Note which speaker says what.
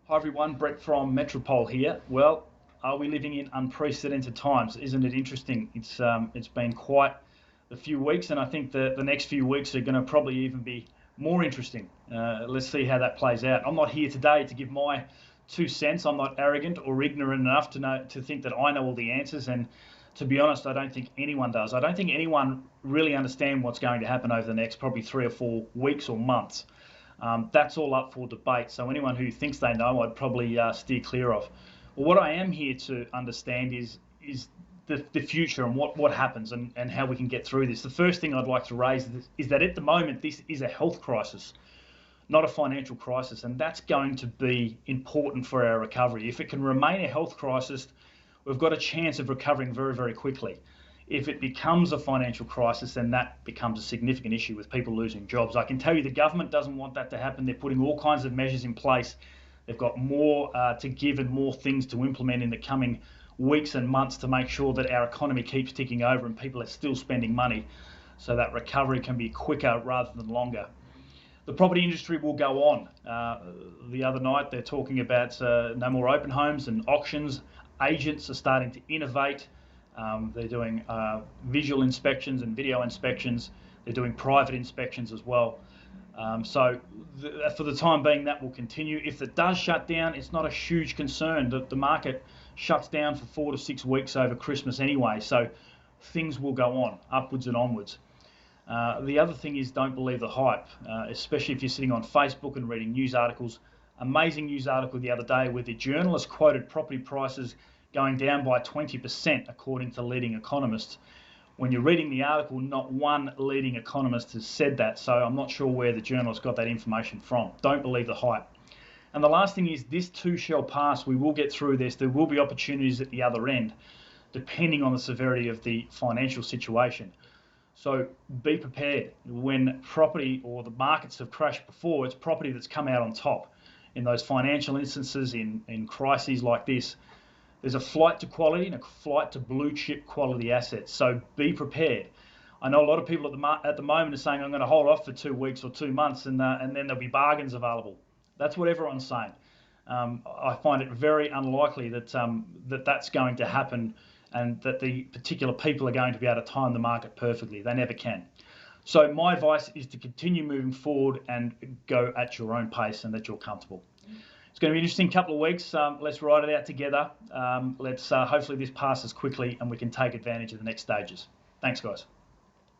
Speaker 1: Hi everyone, Brett from Metropole here. Well, are we living in unprecedented times? Isn't it interesting? It's been quite a few weeks, and I think the next few weeks are going to probably even be more interesting. Let's see how that plays out. I'm not here today to give my 2 cents. I'm not arrogant or ignorant enough to think that I know all the answers, and to be honest, I don't think anyone does. I don't think anyone really understands what's going to happen over the next probably 3 or 4 weeks or months. That's all up for debate. So anyone who thinks they know, I'd probably steer clear of. Well, what I am here to understand is the future and what happens and how we can get through this. The first thing I'd like to raise is that at the moment this is a health crisis, not a financial crisis, and that's going to be important for our recovery. If it can remain a health crisis, we've got a chance of recovering very, very quickly. If it becomes a financial crisis, then that becomes a significant issue with people losing jobs. I can tell you the government doesn't want that to happen. They're putting all kinds of measures in place. They've got more to give and more things to implement in the coming weeks and months to make sure that our economy keeps ticking over and people are still spending money so that recovery can be quicker rather than longer. The property industry will go on. The other night they're talking about no more open homes and auctions. Agents are starting to innovate. They're doing visual inspections and video inspections. They're doing private inspections as well. So for the time being, that will continue. If it does shut down, it's not a huge concern. The market shuts down for 4 to 6 weeks over Christmas anyway, so things will go on, upwards and onwards. The other thing is don't believe the hype, especially if you're sitting on Facebook and reading news articles. Amazing news article the other day where the journalist quoted property prices going down by 20% according to leading economists. When you're reading the article, not one leading economist has said that, so I'm not sure where the journalist got that information from. Don't believe the hype. And the last thing is this too shall pass. We will get through this. There will be opportunities at the other end, depending on the severity of the financial situation. So be prepared. When property or the markets have crashed before, it's property that's come out on top. In those financial instances, in crises like this, there's a flight to quality and a flight to blue chip quality assets. So be prepared. I know a lot of people at the moment are saying, I'm going to hold off for 2 weeks or 2 months and then there'll be bargains available. That's what everyone's saying. I find it very unlikely that that's going to happen and that the particular people are going to be able to time the market perfectly. They never can. So my advice is to continue moving forward and go at your own pace and that you're comfortable. It's going to be an interesting couple of weeks. Let's ride it out together. Let's hopefully this passes quickly and we can take advantage of the next stages. Thanks, guys.